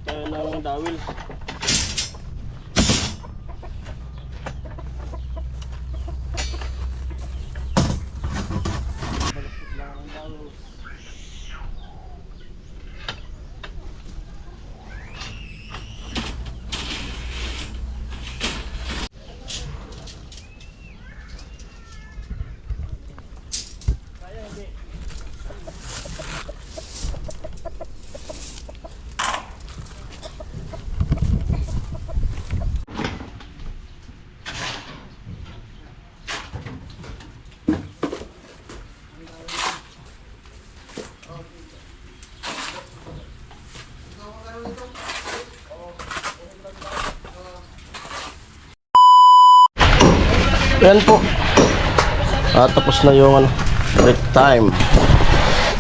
tayo ng dawil. Balapit lang ang dawil. Yan po. Tapos na yung break time.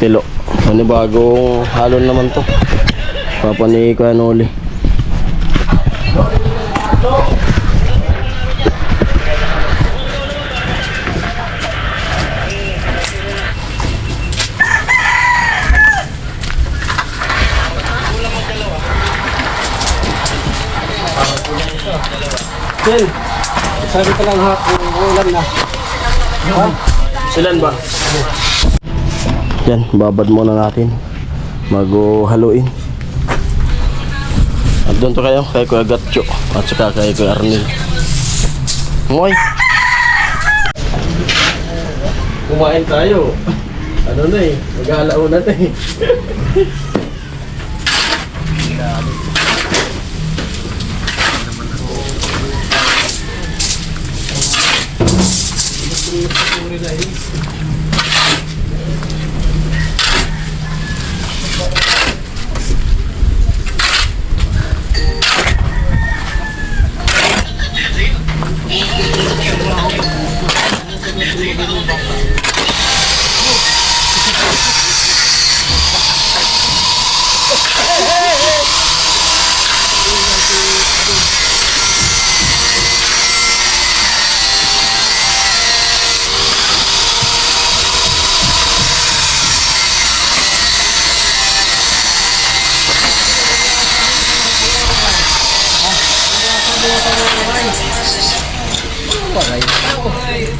Tilo. Bagong halon naman to. Papa ni Kuya Noli. Jen, sabi ka lang ha, ulan na. Ha? Silan ba? Yan, babad muna natin. Mag-haluin. At doon to kayo, kay Kuya Gatcho. At saka kay Kuya Arnel. Ngoy! Kumain tayo. Ano na eh, mag-alaon na eh.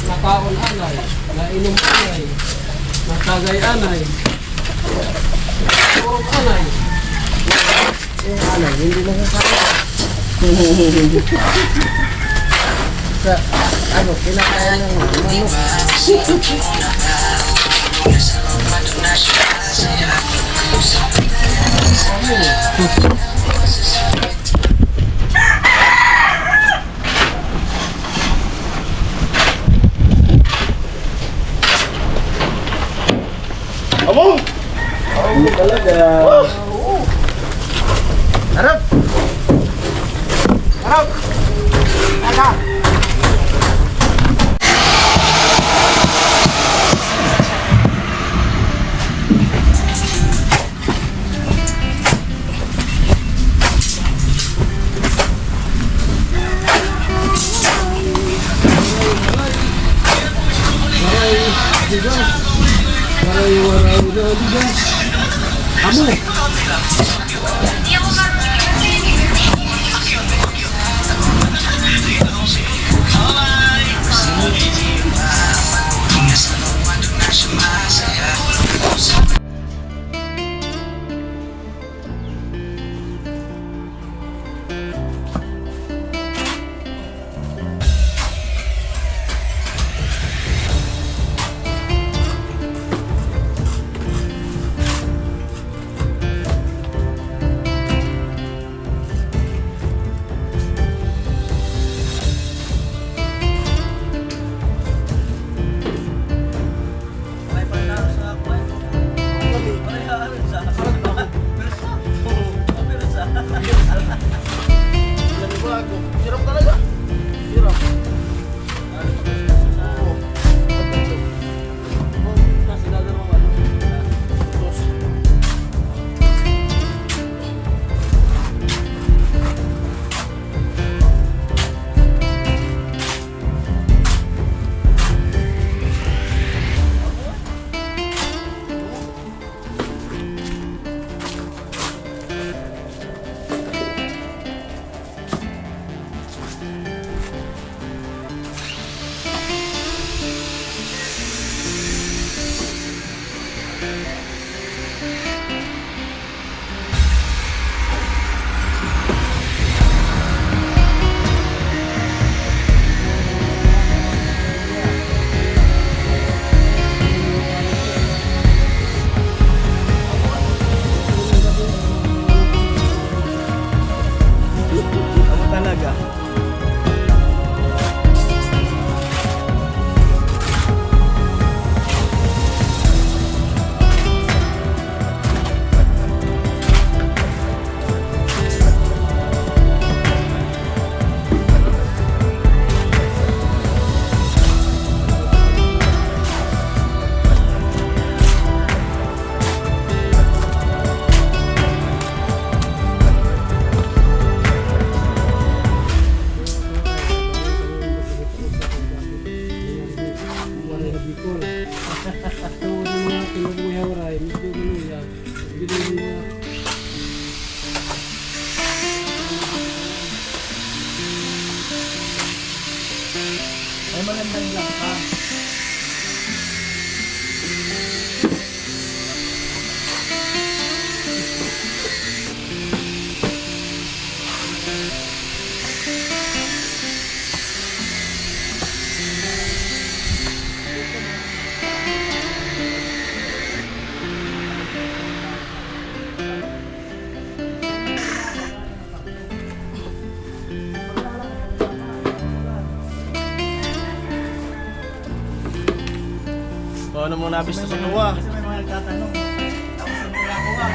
Nakaon anay, nainom anay, nakagay anay, purong anay. Anay, hindi nakakaya. Sa, kinakaya ng manok. Amo! Amo talaga. Harap! Harap! Ada! Kamu. Ako talaga. Ay magandang lang ka. So ano muna nabis na sa tuwa? Kasi may mga nagtatanong. Tapos yung mga kuha.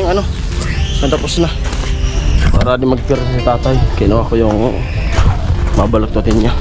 ano, natapos na. Para di magpira si tatay, kinuha ko yung babalagtutin niya.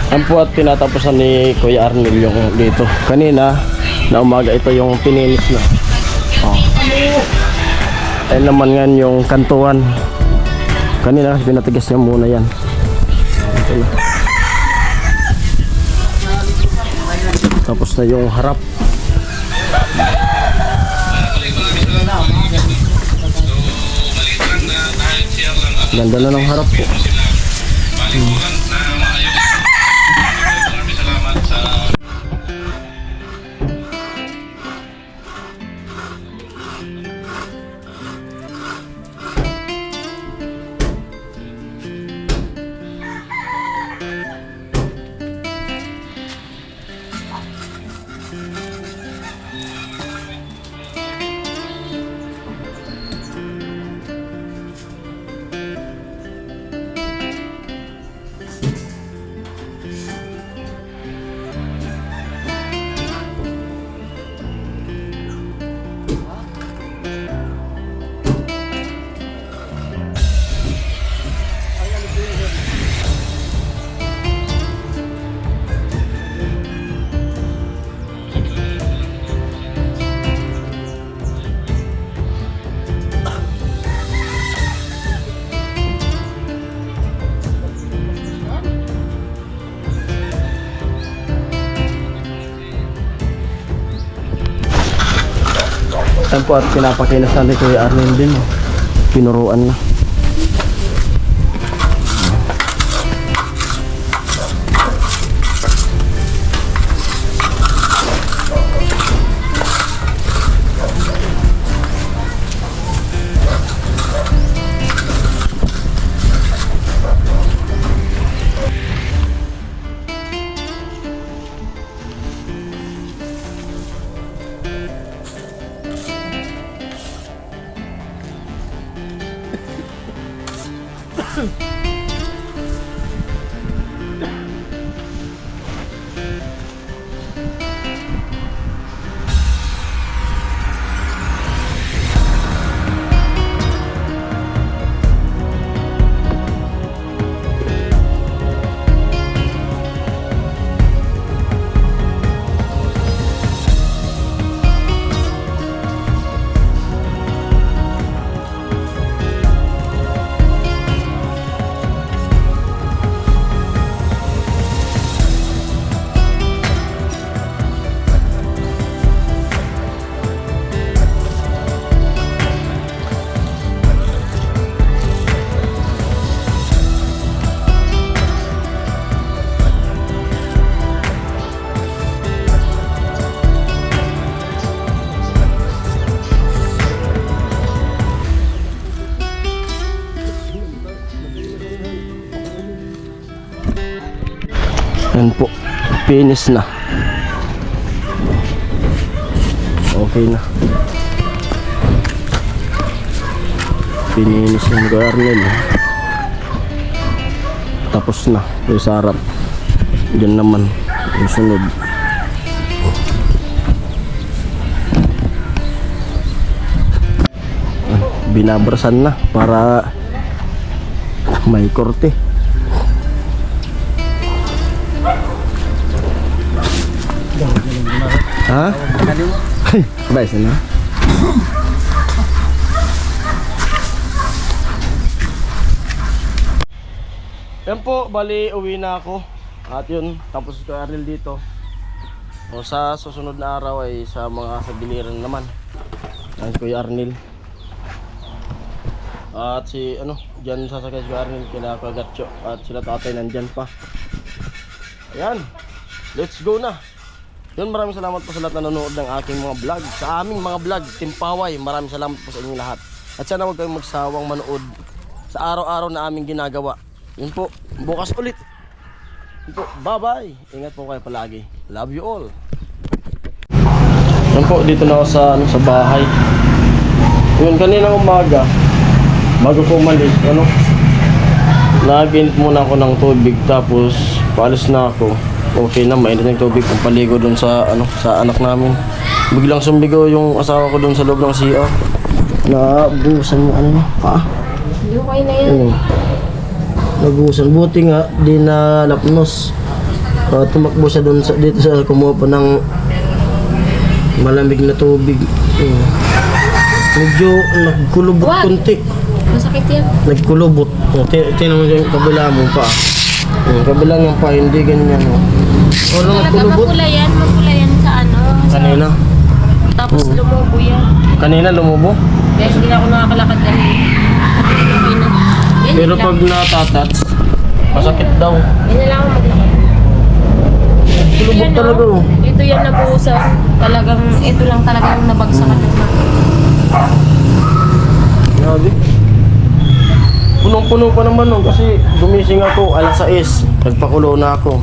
Yan po at tinatapusan ni Kuya Arnel yung dito. Kanina, na umaga ito yung pininis na. Oh. Ayun naman yan yung kantuan. Kanina kasi pinatigas niya muna yan. Ito na. Tapos na yung harap. Ganda na ng harap po. Yan po at pinapakinasan ni Kuya Arnel din. Oh. Pinuruan na. Yan po, finish na. Okay na. Finish yung garnel. Tapos na yung sarap. Diyan naman yung sunod. Binabrasan na para may korte. Ha? Bayos na. Yan po, bali uwi na ako. At yun, tapos ko Arnel dito. O sa susunod na araw ay sa mga sagiliran naman. Yan si Kuya Arnel. At si dyan sasakay si Kuya Arnel kila Kagatcho. At sila tatay nandyan pa. Ayan, let's go na. Yun, maraming salamat po sa lahat na nanonood ng aking mga vlog. Sa aming mga vlog, Team Paway, maraming salamat po sa inyong lahat. At sana huwag kayong magsawang manood sa araw-araw na aming ginagawa. Yun po, bukas ulit. Yun po, bye-bye. Ingat po kayo palagi. Love you all. Yun po, dito na ako sa bahay. Yun, kaninang umaga, bago ko umalis, nag-init muna ako ng tubig, tapos paalis na ako. Okay na, mainit ng tubig kung paligo doon sa anak namin. Biglang sumbigaw yung asawa ko doon sa loob ng CR. Nabuhusan yung paa. Okay na yan. Nabuhusan. Buti nga, di na lapnos. Tumakbo siya doon dito sa kumuha pa ng malamig na tubig. Medyo nagkulubot kunti. Masakit yan. Nagkulubot. Tinan mo yung kabila mo pa. Kabila ng pa, hindi ganyan. Talaga mapula yan sa Kanina? Tapos lumubo yan. Kanina lumubo? Dahil hindi na ako nakakalakad kanina. Okay na. Yan Pero lang. pag natatat, masakit daw. Yan na lang ako maglakad. Kulubot Yan, talaga. Ito yan nabuhusan. Talagang, ito lang talaga yung nabagsakan. Grabe. Punong-puno pa naman kasi gumising ako alas 6. Nagpakulo na ako.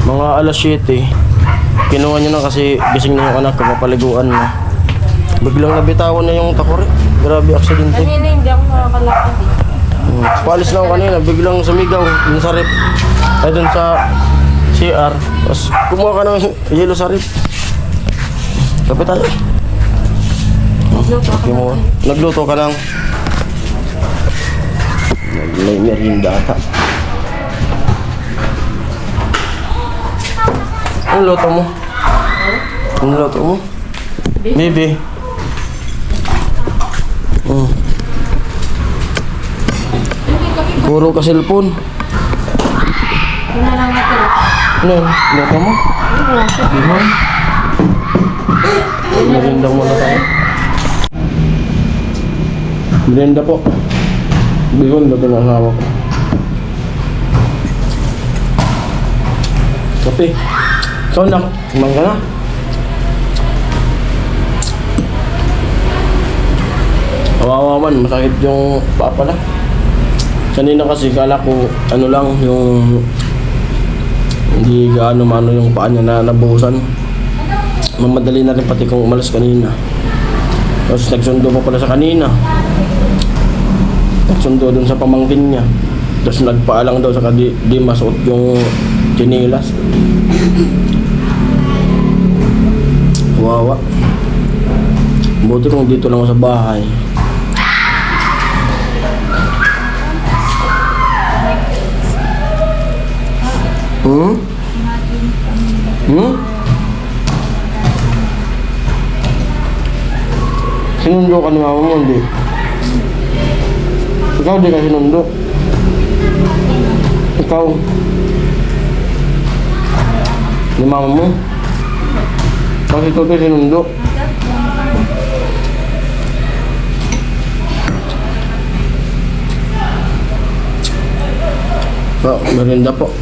Mga alas 7. Kinuha niya na kasi gising na yung anak ko, papaliguan na. Biglang nabitawan na yung takore. Grabe aksidente. Kanina hindi ako nakakalakad eh. Paalis na ako kanina, biglang sumigaw dun sa rep. Ay dun sa CR. Tapos kumuha ka ng yelo sa rep. Kapit tayo. Nagluto ka lang. May merienda ata. Ano luto mo? Ano luto mo? Baby. Puro ka cellphone. Ito na lang natin. Ano yun? Luto mo? Ano? Merienda muna tayo. Merienda po. Bihon ba ito na hawak ko? Kape. Ikaw na. Kumang ka na. Kawawa man. Masakit yung paa pala. Kanina kasi kala ko lang yung hindi gaano mano yung paa niya na nabuhusan. Mamadali na rin pati kung umalis kanina. Tapos nagsundo pa pala sa kanina. Nagsundo dun sa pamangkin niya. Tapos nagpaalang daw sa di masuot yung chinilas. Wawa. Buti kung dito lang ako sa bahay. Sinundo ka ni mama mo, hindi? Ikaw di ka sinundo? Ikaw? Ni mama mo? Bakit ito di sinundo? Merienda po.